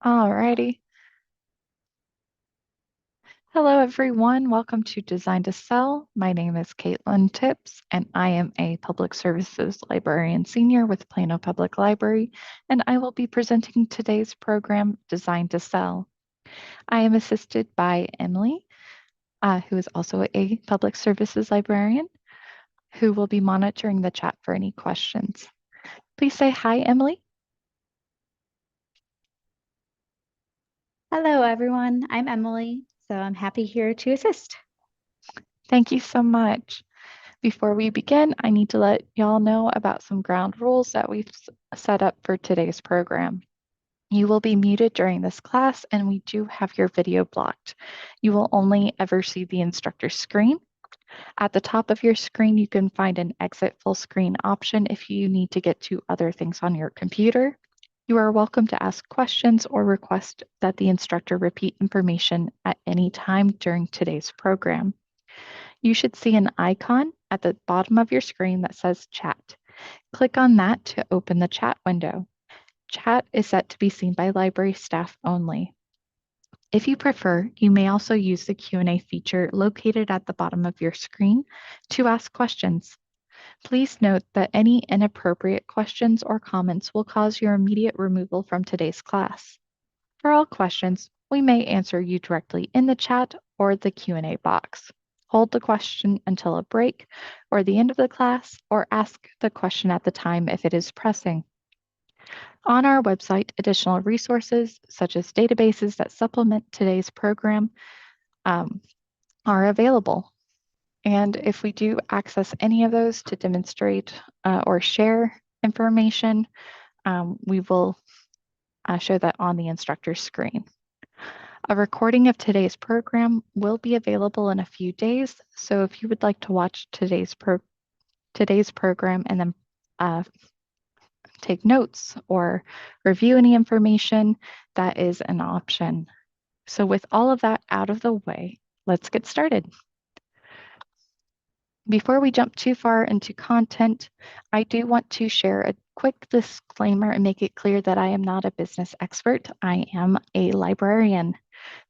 Alrighty. Hello, everyone. Welcome to Design to Sell. My name is Caitlin Tips, and I am a Public Services Librarian Senior with Plano Public Library, and I will be presenting today's program, Design to Sell. I am assisted by Emily, who is also a Public Services Librarian, who will be monitoring the chat for any questions. Please say hi, Emily. Hello, everyone. I'm Emily, so I'm happy here to assist. Thank you so much. Before we begin, I need to let y'all know about some ground rules that we've set up for today's program. You will be muted during this class, and we do have your video blocked. You will only ever see the instructor's screen. At the top of your screen, you can find an exit full screen option if you need to get to other things on your computer. You are welcome to ask questions or request that the instructor repeat information at any time during today's program. You should see an icon at the bottom of your screen that says chat. Click on that to open the chat window. Chat is set to be seen by library staff only. If you prefer, you may also use the Q&A feature located at the bottom of your screen to ask questions. Please note that any inappropriate questions or comments will cause your immediate removal from today's class. For all questions, we may answer you directly in the chat or the Q&A box. Hold the question until a break or the end of the class, or ask the question at the time if it is pressing. On our website, additional resources such as databases that supplement today's program are available. And if we do access any of those to demonstrate or share information, we will show that on the instructor's screen. A recording of today's program will be available in a few days, so if you would like to watch today's program and then take notes or review any information, that is an option. So with all of that out of the way, let's get started. Before we jump too far into content, I do want to share a quick disclaimer and make it clear that I am not a business expert. I am a librarian.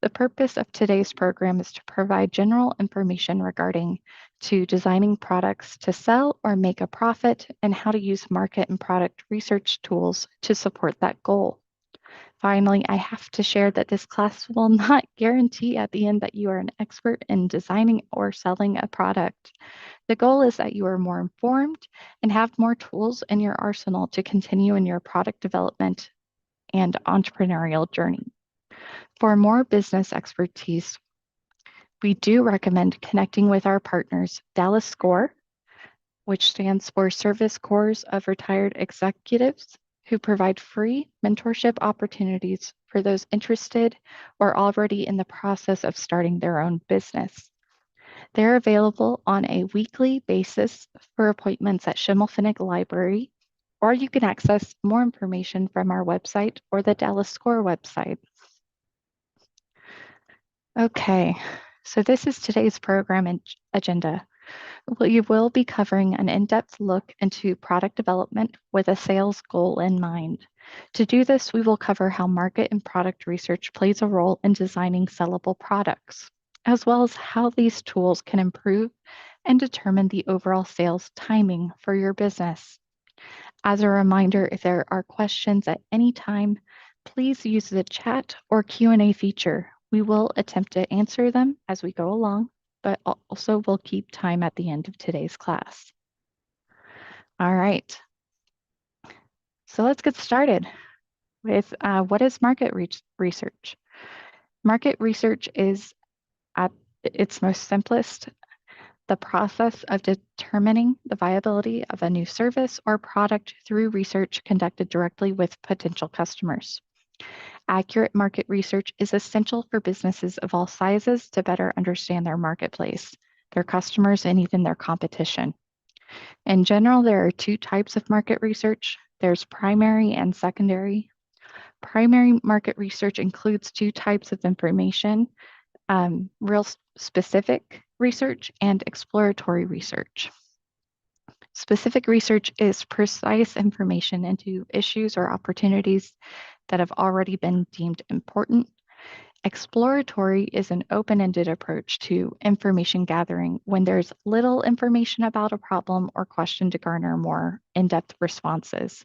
The purpose of today's program is to provide general information regarding to designing products to sell or make a profit and how to use market and product research tools to support that goal. Finally, I have to share that this class will not guarantee at the end that you are an expert in designing or selling a product. The goal is that you are more informed and have more tools in your arsenal to continue in your product development and entrepreneurial journey. For more business expertise, we do recommend connecting with our partners, Dallas SCORE, which stands for Service Corps of Retired Executives, who provide free mentorship opportunities for those interested or already in the process of starting their own business. They're available on a weekly basis for appointments at Schimmelfinnig Library, or you can access more information from our website or the Dallas SCORE website. Okay, so this is today's program and agenda. We will be covering an in-depth look into product development with a sales goal in mind. To do this, we will cover how market and product research plays a role in designing sellable products, as well as how these tools can improve and determine the overall sales timing for your business. As a reminder, if there are questions at any time, please use the chat or Q&A feature. We will attempt to answer them as we go along, but also we'll keep time at the end of today's class. All right, so let's get started with what is market research? Market research is, at its most simplest, the process of determining the viability of a new service or product through research conducted directly with potential customers. Accurate market research is essential for businesses of all sizes to better understand their marketplace, their customers, and even their competition. In general, there are two types of market research. There's primary and secondary. Primary market research includes two types of information, real specific research and exploratory research. Specific research is precise information into issues or opportunities that have already been deemed important. Exploratory is an open-ended approach to information gathering when there's little information about a problem or question to garner more in-depth responses.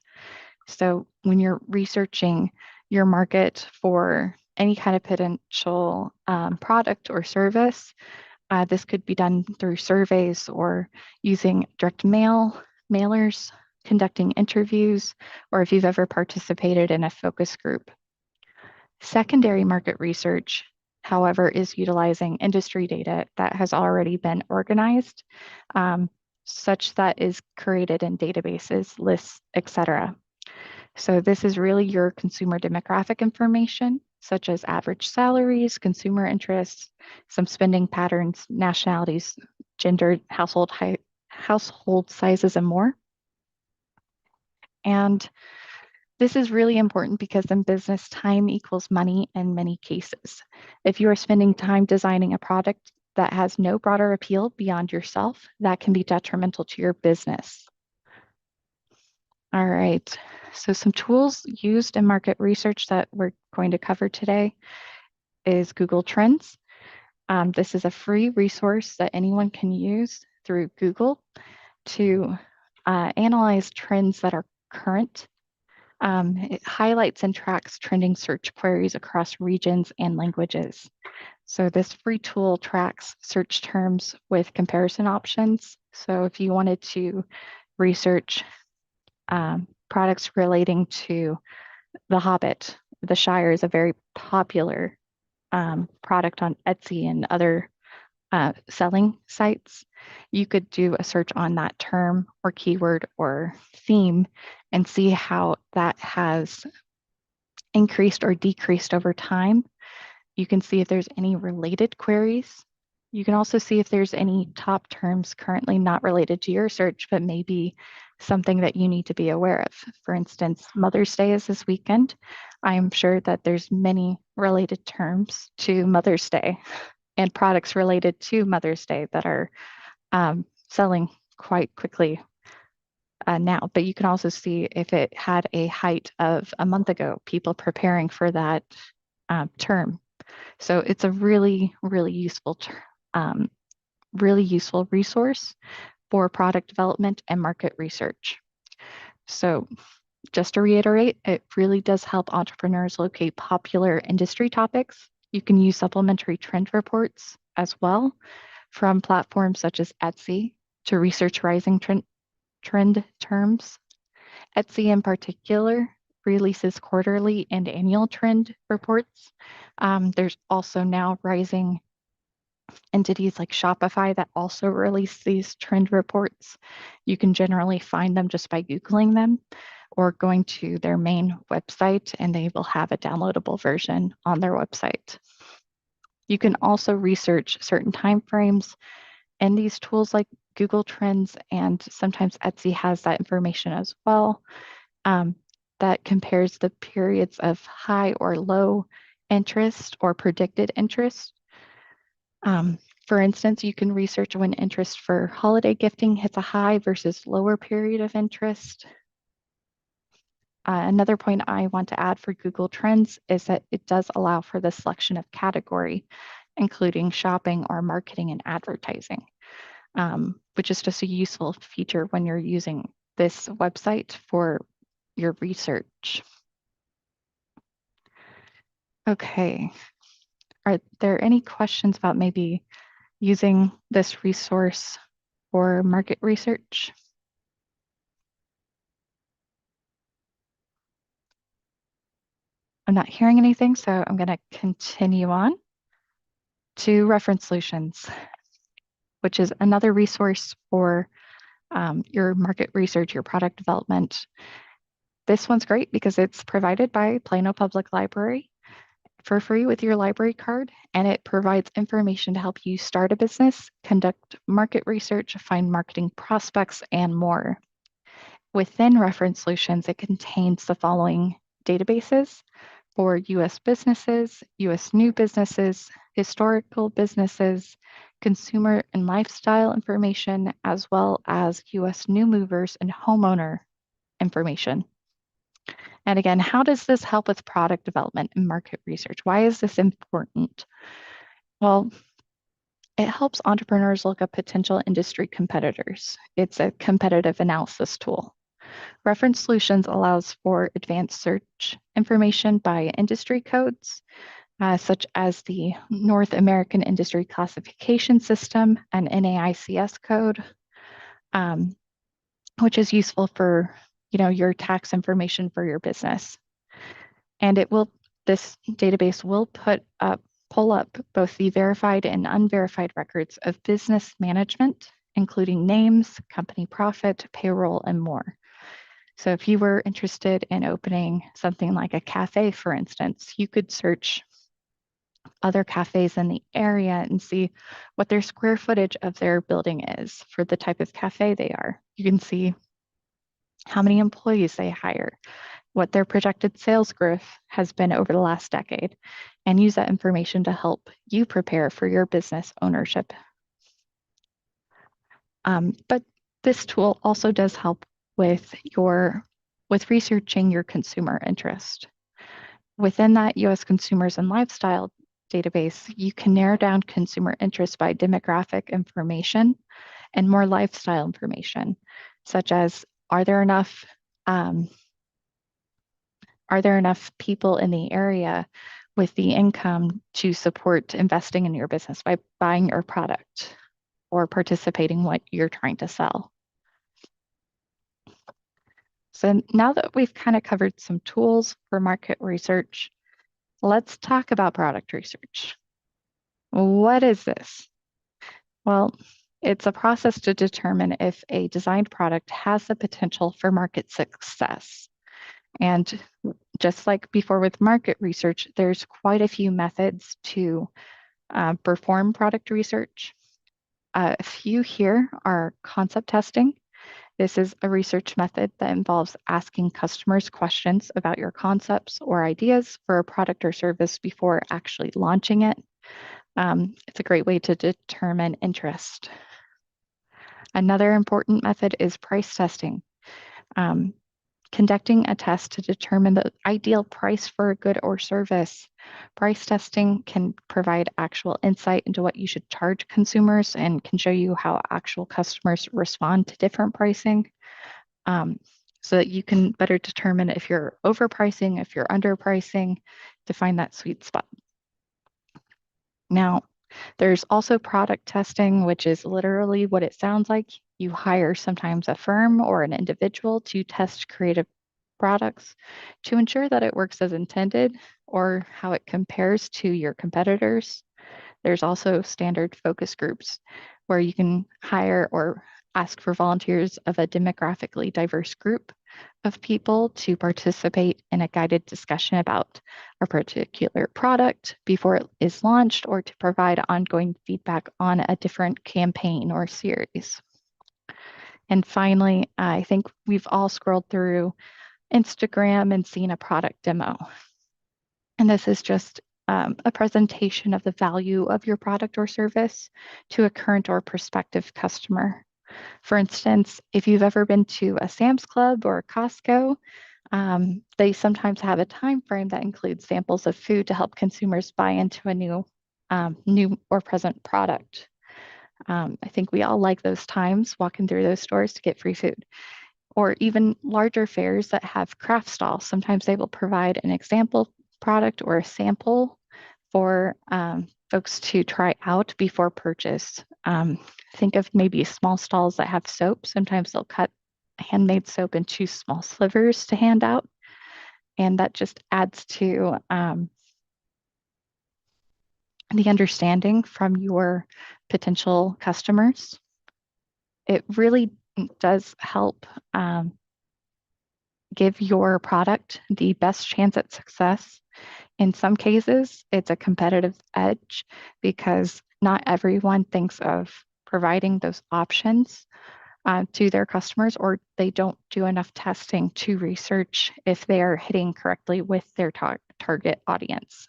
So when you're researching your market for any kind of potential product or service, this could be done through surveys or using direct mail, mailers, conducting interviews, or if you've ever participated in a focus group. Secondary market research, however, is utilizing industry data that has already been organized, such that is created in databases, lists, etc. So this is really your consumer demographic information, such as average salaries, consumer interests, some spending patterns, nationalities, gender, household sizes, and more. And this is really important because in business, time equals money in many cases. If you are spending time designing a product that has no broader appeal beyond yourself, that can be detrimental to your business. All right, so some tools used in market research that we're going to cover today is Google Trends. This is a free resource that anyone can use through Google to analyze trends that are current. It highlights and tracks trending search queries across regions and languages. So this free tool tracks search terms with comparison options. So if you wanted to research products relating to The Hobbit, The Shire is a very popular product on Etsy and other selling sites. You could do a search on that term or keyword or theme and see how that has increased or decreased over time. You can see if there's any related queries. You can also see if there's any top terms currently not related to your search, but maybe something that you need to be aware of. For instance, Mother's Day is this weekend. I'm sure that there's many related terms to Mother's Day and products related to Mother's Day that are selling quite quickly now. But you can also see if it had a height of a month ago, people preparing for that term. So it's a really, really useful resource for product development and market research. So just to reiterate, it really does help entrepreneurs locate popular industry topics. You can use supplementary trend reports as well from platforms such as Etsy to research rising trend terms. Etsy in particular releases quarterly and annual trend reports. There's also now rising entities like Shopify that also release these trend reports. You can generally find them just by Googling them or going to their main website, and they will have a downloadable version on their website. You can also research certain timeframes and these tools like Google Trends, and sometimes Etsy has that information as well, that compares the periods of high or low interest or predicted interest. For instance, you can research when interest for holiday gifting hits a high versus lower period of interest. Another point I want to add for Google Trends is that it does allow for the selection of category, including shopping or marketing and advertising, which is just a useful feature when you're using this website for your research. Okay, are there any questions about maybe using this resource for market research? I'm not hearing anything, so I'm going to continue on to reference solutions, which is another resource for your market research, your product development. This one's great because it's provided by Plano Public Library for free with your library card, and it provides information to help you start a business, conduct market research, find marketing prospects, and more. Within reference solutions, it contains the following databases for US businesses, US new businesses, historical businesses, consumer and lifestyle information, as well as US new movers and homeowner information. And again, how does this help with product development and market research? Why is this important? Well, it helps entrepreneurs look up potential industry competitors. It's a competitive analysis tool. Reference Solutions allows for advanced search information by industry codes, such as the North American Industry Classification System and NAICS code, um, which is useful for your tax information for your business. And this database will pull up both the verified and unverified records of business management, including names, company profit, payroll, and more. So if you were interested in opening something like a cafe, for instance, you could search other cafes in the area and see what their square footage of their building is for the type of cafe they are. You can see how many employees they hire, what their projected sales growth has been over the last decade, and use that information to help you prepare for your business ownership. But this tool also does help with researching your consumer interest. Within that US consumers and lifestyle database, you can narrow down consumer interest by demographic information and more lifestyle information, such as um, are there enough people in the area with the income to support investing in your business by buying your product or participating in what you're trying to sell? So now that we've kind of covered some tools for market research, let's talk about product research. What is this? Well, it's a process to determine if a designed product has the potential for market success. And just like before with market research, there's quite a few methods to perform product research. A few here are concept testing. This is a research method that involves asking customers questions about your concepts or ideas for a product or service before actually launching it. It's a great way to determine interest. Another important method is price testing. Um, Conducting a test to determine the ideal price for a good or service. Price testing can provide actual insight into what you should charge consumers and can show you how actual customers respond to different pricing, so that you can better determine if you're overpricing, if you're underpricing, to find that sweet spot. Now, there's also product testing, which is literally what it sounds like. You hire sometimes a firm or an individual to test creative products to ensure that it works as intended or how it compares to your competitors. There's also standard focus groups where you can hire or ask for volunteers of a demographically diverse group of people to participate in a guided discussion about a particular product before it is launched or to provide ongoing feedback on a different campaign or series. And finally, I think we've all scrolled through Instagram and seen a product demo. And this is just a presentation of the value of your product or service to a current or prospective customer. For instance, if you've ever been to a Sam's Club or a Costco, they sometimes have a time frame that includes samples of food to help consumers buy into a new or present product. I think we all like those times walking through those stores to get free food. Or even larger fairs that have craft stalls. Sometimes they will provide an example product or a sample for folks to try out before purchase. Think of maybe small stalls that have soap. Sometimes they'll cut handmade soap into small slivers to hand out. And that just adds to the understanding from your potential customers. It really does help give your product the best chance at success. In some cases, it's a competitive edge because not everyone thinks of providing those options to their customers, or they don't do enough testing to research if they are hitting correctly with their target audience.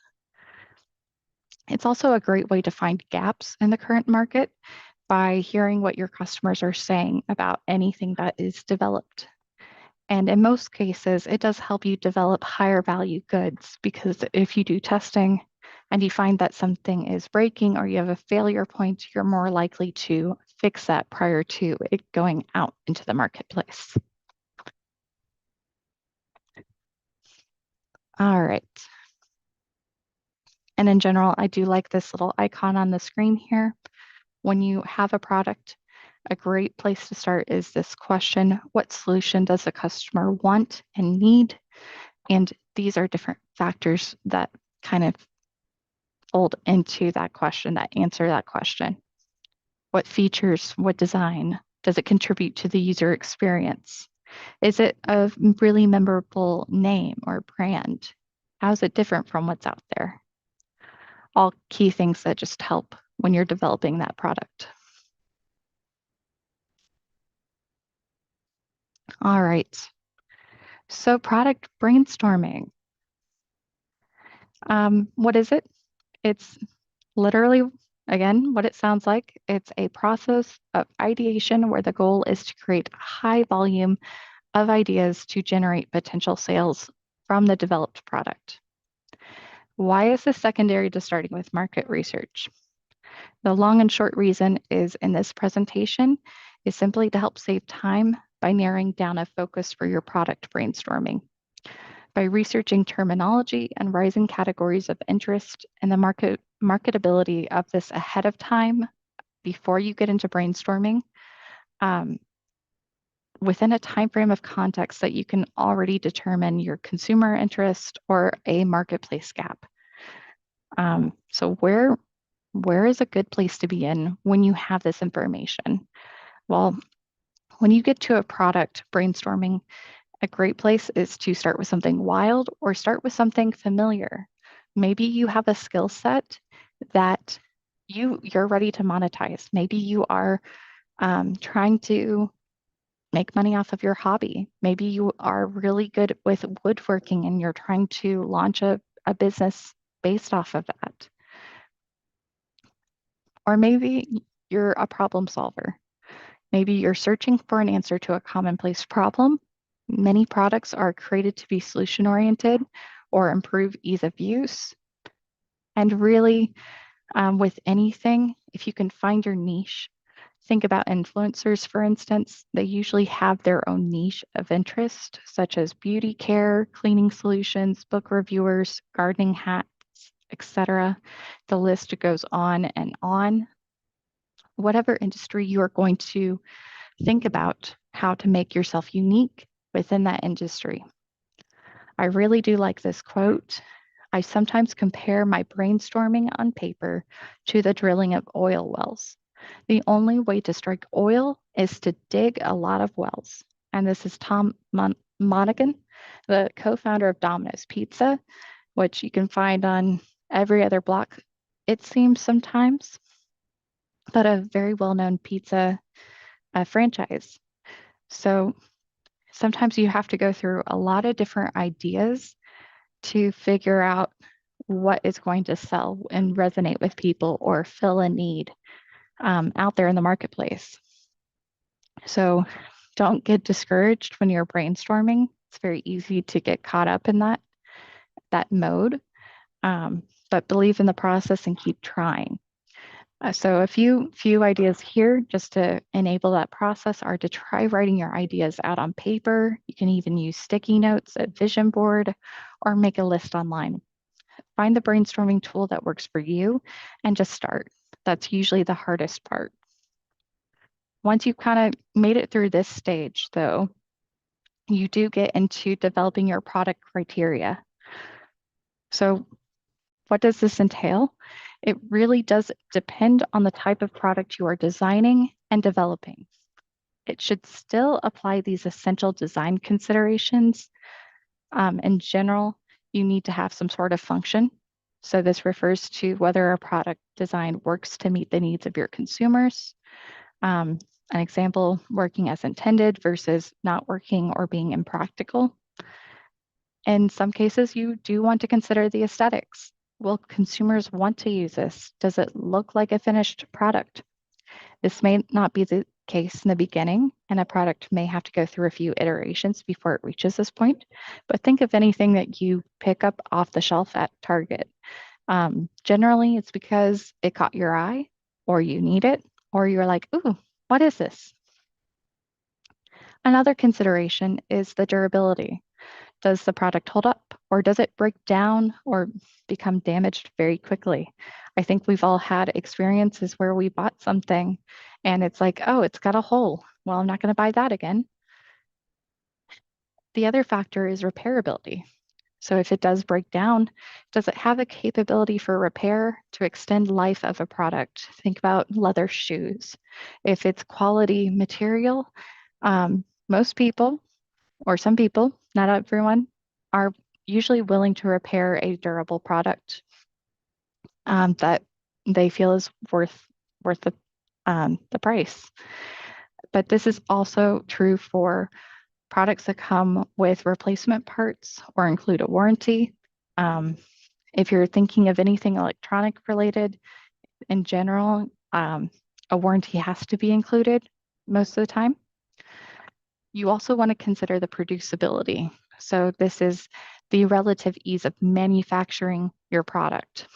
It's also a great way to find gaps in the current market by hearing what your customers are saying about anything that is developed. And in most cases, it does help you develop higher value goods because if you do testing and you find that something is breaking or you have a failure point, you're more likely to fix that prior to it going out into the marketplace. All right. And in general, I do like this little icon on the screen here. When you have a product, a great place to start is this question: what solution does the customer want and need? And these are different factors that kind of fold into that question, that answer that question. What features, what design? Does it contribute to the user experience? Is it a really memorable name or brand? How is it different from what's out there? All key things that just help when you're developing that product. All right. So product brainstorming. What is it? It's literally, again, what it sounds like. It's a process of ideation where the goal is to create a high volume of ideas to generate potential sales from the developed product. Why is this secondary to starting with market research? The long and short reason is in this presentation is simply to help save time by narrowing down a focus for your product brainstorming. By researching terminology and rising categories of interest and the marketability of this ahead of time before you get into brainstorming, um, within a time frame of context that you can already determine your consumer interest or a marketplace gap. So where is a good place to be in when you have this information? Well, when you get to a product brainstorming, a great place is to start with something wild or start with something familiar. Maybe you have a skill set that you're ready to monetize. Maybe you are trying to make money off of your hobby. Maybe you are really good with woodworking and you're trying to launch a business based off of that. Or maybe you're a problem solver. Maybe you're searching for an answer to a commonplace problem. Many products are created to be solution oriented or improve ease of use. And really, with anything, if you can find your niche, think about influencers, for instance. They usually have their own niche of interest, such as beauty care, cleaning solutions, book reviewers, gardening hacks, etc. The list goes on and on. Whatever industry you are going to think about how to make yourself unique within that industry. I really do like this quote. I sometimes compare my brainstorming on paper to the drilling of oil wells. The only way to strike oil is to dig a lot of wells. And this is Tom Monaghan, the co-founder of Domino's Pizza, which you can find on every other block, it seems sometimes, but a very well-known pizza franchise. So sometimes you have to go through a lot of different ideas to figure out what is going to sell and resonate with people or fill a need out there in the marketplace. So don't get discouraged when you're brainstorming. It's very easy to get caught up in that mode, but believe in the process and keep trying. So a few ideas here just to enable that process are to try writing your ideas out on paper. You can even use sticky notes, a vision board, or make a list online. Find the brainstorming tool that works for you and just start. That's usually the hardest part. Once you've kind of made it through this stage, though, you do get into developing your product criteria. So what does this entail? It really does depend on the type of product you are designing and developing. It should still apply these essential design considerations. In general, you need to have some sort of function. So this refers to whether a product design works to meet the needs of your consumers. An example, working as intended versus not working or being impractical. In some cases, you do want to consider the aesthetics. Will consumers want to use this? Does it look like a finished product? This may not be the case in the beginning, and a product may have to go through a few iterations before it reaches this point. But think of anything that you pick up off the shelf at Target. Generally, it's because it caught your eye, or you need it, or you're like, ooh, what is this? Another consideration is the durability. Does the product hold up, or does it break down or become damaged very quickly? I think we've all had experiences where we bought something and it's like, oh, it's got a hole. Well, I'm not going to buy that again. The other factor is repairability. So if it does break down, does it have a capability for repair to extend life of a product? Think about leather shoes. If it's quality material, most people, or some people, not everyone, are usually willing to repair a durable product that they feel is worth the price. But this is also true for products that come with replacement parts or include a warranty. Um, if you're thinking of anything electronic related in general, a warranty has to be included most of the time. You also want to consider the producibility. So this is the relative ease of manufacturing your product.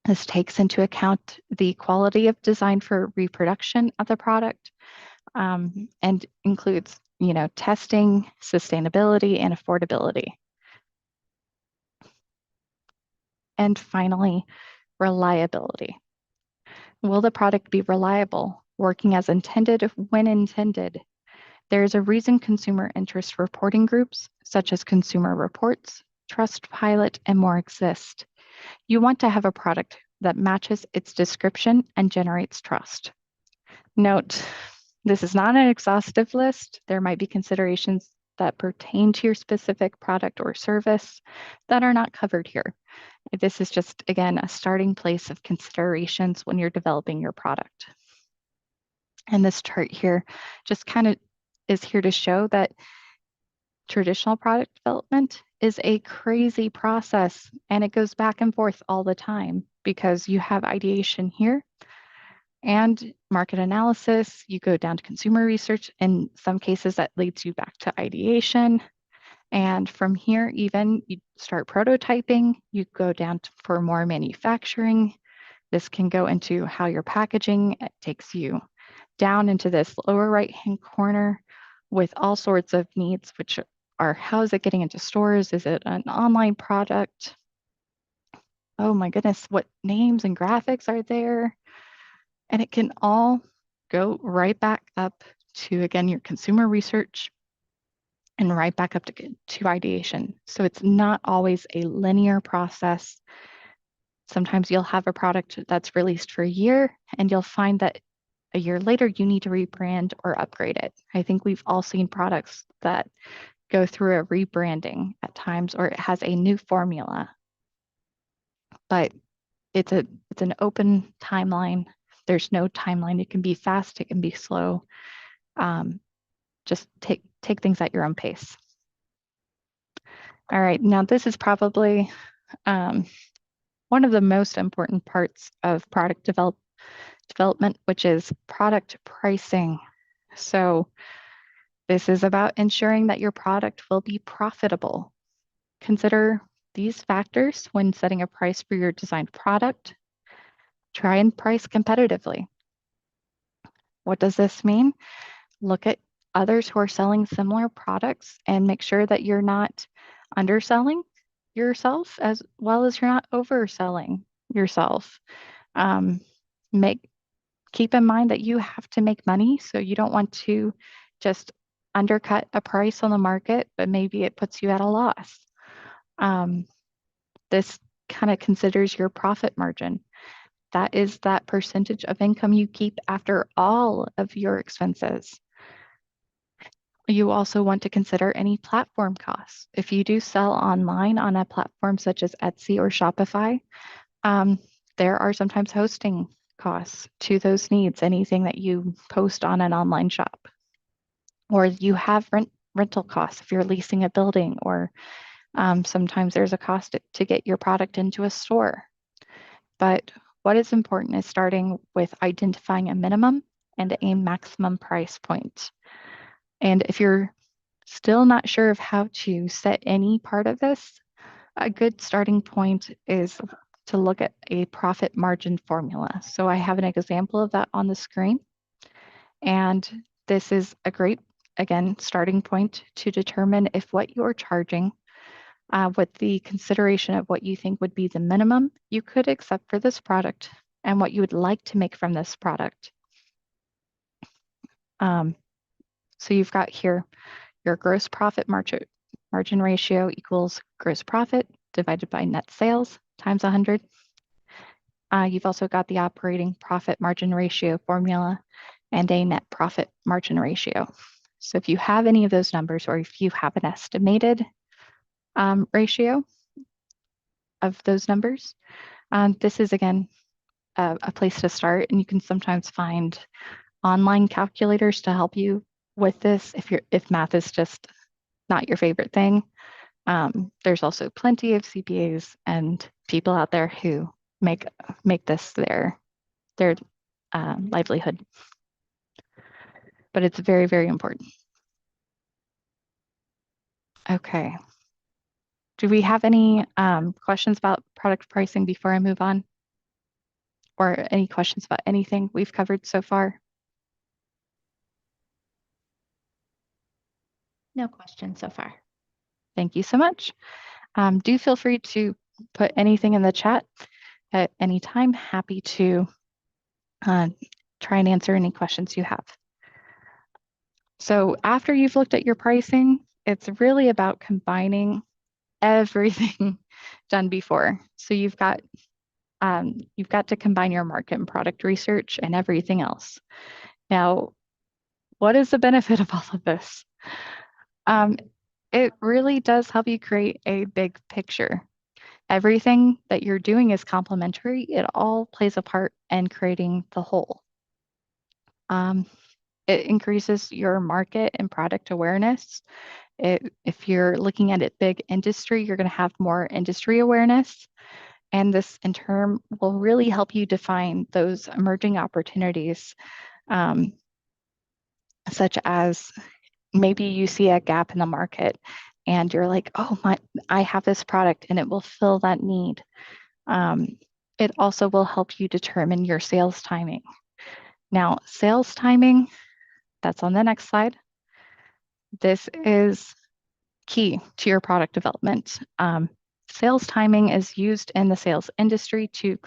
This takes into account the quality of design for reproduction of the product, and includes, testing, sustainability, and affordability. And finally, reliability. Will the product be reliable, working as intended when intended? There is a reason consumer interest reporting groups, such as Consumer Reports, Trustpilot, and more exist. You want to have a product that matches its description and generates trust. Note, this is not an exhaustive list. There might be considerations that pertain to your specific product or service that are not covered here. This is just, again, a starting place of considerations when you're developing your product. And this chart here just kind of is here to show that traditional product development is a crazy process, and it goes back and forth all the time because you have ideation here and market analysis. You go down to consumer research. In some cases, that leads you back to ideation. And from here, even you start prototyping, you go down for more manufacturing. This can go into how you're packaging. It takes you down into this lower right-hand corner with all sorts of needs, which are, how is it getting into stores? Is it an online product? Oh my goodness, what names and graphics are there? And it can all go right back up to, again, your consumer research and right back up to ideation. So it's not always a linear process. Sometimes you'll have a product that's released for a year and you'll find that a year later you need to rebrand or upgrade it. I think we've all seen products that go through a rebranding at times, or it has a new formula. But it's an open timeline. There's no timeline. It can be fast, it can be slow. Just take things at your own pace. All right, now this is probably one of the most important parts of product development, which is product pricing. So this is about ensuring that your product will be profitable. Consider these factors when setting a price for your designed product. Try and price competitively. What does this mean? Look at others who are selling similar products and make sure that you're not underselling yourself as well as you're not overselling yourself. Um, make Keep in mind that you have to make money, so you don't want to just undercut a price on the market, but maybe it puts you at a loss. This kind of considers your profit margin. That is that percentage of income you keep after all of your expenses. You also want to consider any platform costs. If you do sell online on a platform such as Etsy or Shopify, there are sometimes hosting costs to those needs, anything that you post on an online shop. Or you have rental costs if you're leasing a building, or sometimes there's a cost to get your product into a store. But what is important is starting with identifying a minimum and a maximum price point. And if you're still not sure of how to set any part of this, a good starting point is to look at a profit margin formula. So I have an example of that on the screen. And this is a great, again, starting point to determine if what you're charging, with the consideration of what you think would be the minimum you could accept for this product and what you would like to make from this product. Um, so you've got here your gross profit margin ratio equals gross profit divided by net sales times 100. You've also got the operating profit margin ratio formula and a net profit margin ratio. So if you have any of those numbers, or if you have an estimated ratio of those numbers, this is again a place to start. And you can sometimes find online calculators to help you with this if math is just not your favorite thing. There's also plenty of CPAs and people out there who make this their livelihood. But it's very, very important. Okay. Do we have any questions about product pricing before I move on? Or any questions about anything we've covered so far? No questions so far. Thank you so much. Do feel free to put anything in the chat at any time. Happy to try and answer any questions you have. So after you've looked at your pricing, it's really about combining everything done before. So you've got to combine your market and product research and everything else. Now, what is the benefit of all of this? It really does help you create a big picture. Everything that you're doing is complementary. It all plays a part in creating the whole. It increases your market and product awareness. If you're looking at it big industry, you're going to have more industry awareness. And this in turn will really help you define those emerging opportunities, such as maybe you see a gap in the market and you're like, oh, I have this product and it will fill that need. It also will help you determine your sales timing. Now, sales timing, that's on the next slide. This is key to your product development. Sales timing is used in the sales industry to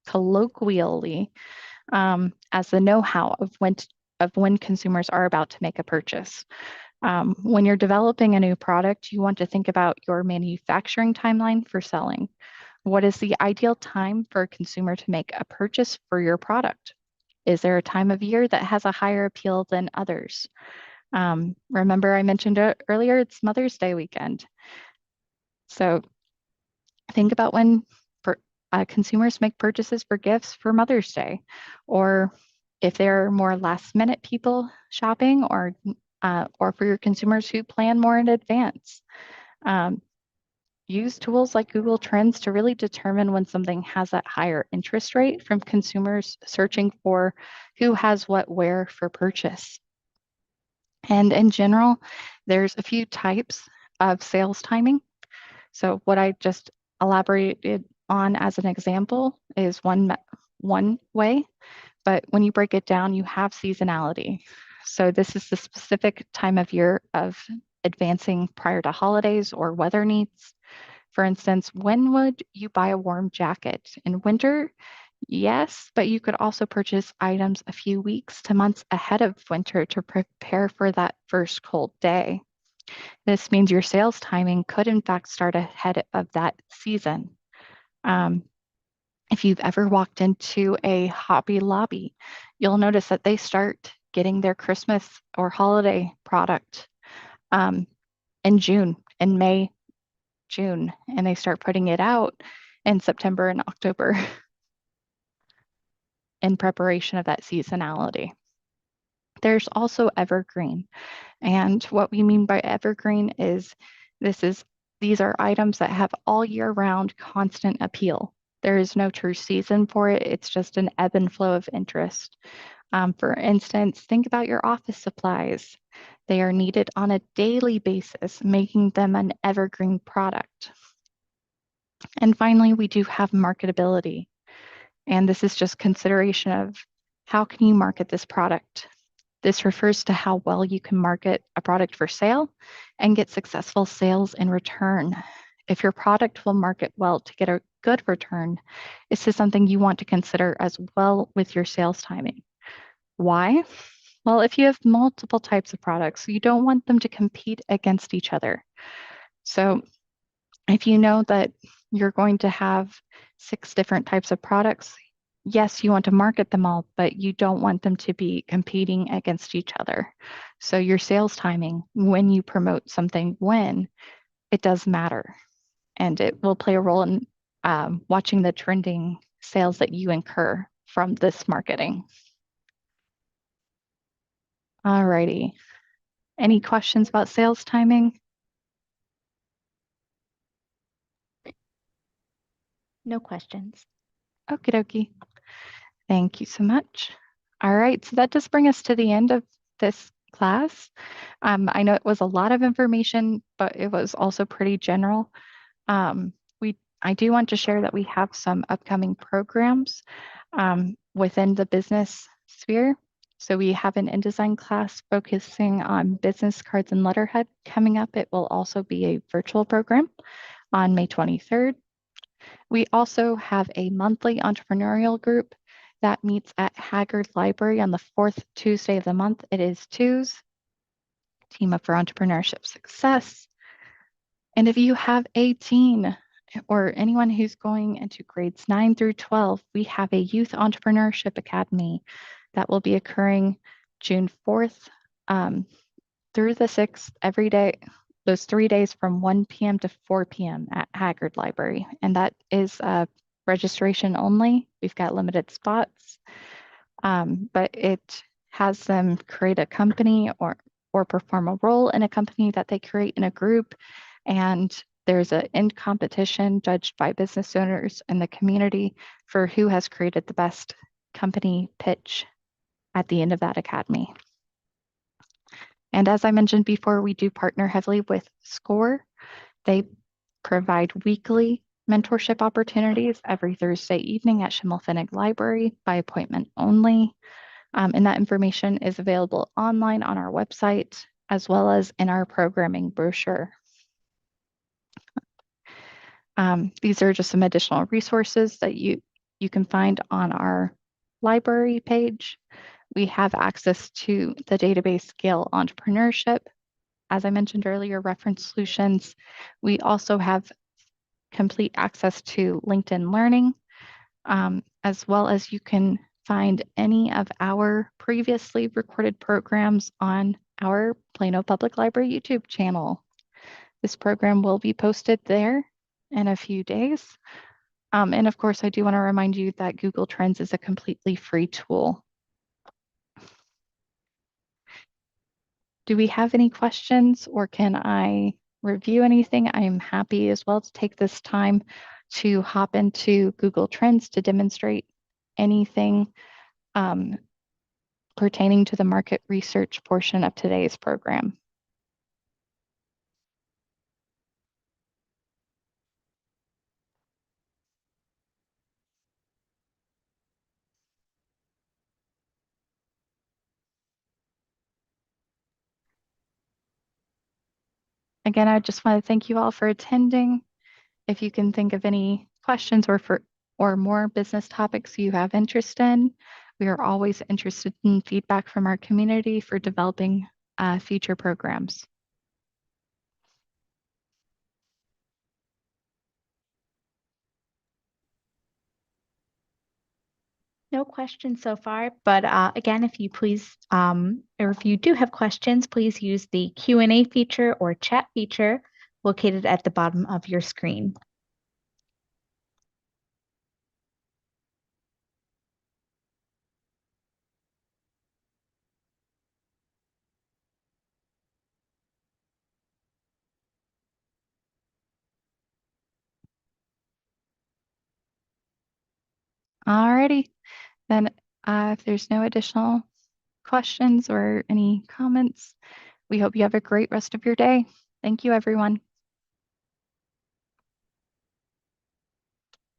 colloquially as the know-how of when consumers are about to make a purchase. When you're developing a new product, you want to think about your manufacturing timeline for selling. What is the ideal time for a consumer to make a purchase for your product? Is there a time of year that has a higher appeal than others? Remember, I mentioned earlier, it's Mother's Day weekend. So think about when consumers make purchases for gifts for Mother's Day, or if they're more last minute people shopping, or for your consumers who plan more in advance. Use tools like Google Trends to really determine when something has that higher interest rate from consumers searching for who has what where for purchase. And in general, there's a few types of sales timing. So what I just elaborated on as an example is one way, but when you break it down, you have seasonality. So this is the specific time of year of advancing prior to holidays or weather needs. For instance, when would you buy a warm jacket? In winter? Yes, but you could also purchase items a few weeks to months ahead of winter to prepare for that first cold day. This means your sales timing could in fact start ahead of that season. If you've ever walked into a Hobby Lobby, you'll notice that they start getting their Christmas or holiday product in June, in May, June, and they start putting it out in September and October in preparation of that seasonality. There's also evergreen. And what we mean by evergreen is these are items that have all year round constant appeal. There is no true season for it. It's just an ebb and flow of interest. For instance, think about your office supplies. They are needed on a daily basis, making them an evergreen product. And finally, we do have marketability. And this is just consideration of how can you market this product? This refers to how well you can market a product for sale and get successful sales in return. If your product will market well to get a good return, this is something you want to consider as well with your sales timing. Why? Well, if you have multiple types of products, you don't want them to compete against each other. So if you know that you're going to have 6 different types of products, yes, you want to market them all, but you don't want them to be competing against each other. So your sales timing, when you promote something, when it does matter, and it will play a role in watching the trending sales that you incur from this marketing. Alrighty. Any questions about sales timing? No questions. Okie dokie. Thank you so much. All right, so that does bring us to the end of this class. I know it was a lot of information, but it was also pretty general. Um, I do want to share that we have some upcoming programs within the business sphere. So we have an InDesign class focusing on business cards and letterhead coming up. It will also be a virtual program on May 23rd. We also have a monthly entrepreneurial group that meets at Haggard Library on the 4th Tuesday of the month. It is Tues, Team Up for Entrepreneurship Success. And if you have a teen or anyone who's going into grades 9 through 12, we have a Youth Entrepreneurship Academy that will be occurring June 4th through the 6th every day, those 3 days from 1 p.m. to 4 p.m. at Haggard Library. And that is registration only. We've got limited spots, but it has them create a company or perform a role in a company that they create in a group. And there's an end competition judged by business owners in the community for who has created the best company pitch at the end of that academy. And as I mentioned before, we do partner heavily with SCORE. They provide weekly mentorship opportunities every Thursday evening at Schimmelpfennig Library by appointment only. And that information is available online on our website, as well as in our programming brochure. These are just some additional resources that you can find on our library page. We have access to the database Scale Entrepreneurship. As I mentioned earlier, reference solutions. We also have complete access to LinkedIn Learning, as well as you can find any of our previously recorded programs on our Plano Public Library YouTube channel. This program will be posted there in a few days. And of course, I do want to remind you that Google Trends is a completely free tool. Do we have any questions, or can I review anything? I'm happy as well to take this time to hop into Google Trends to demonstrate anything pertaining to the market research portion of today's program. Again, I just want to thank you all for attending. If you can think of any questions or more business topics you have interest in, we are always interested in feedback from our community for developing future programs. No questions so far, but again, if you please, or if you do have questions, please use the Q&A feature or chat feature located at the bottom of your screen. Alrighty, then If there's no additional questions or any comments, we hope you have a great rest of your day. Thank you, everyone.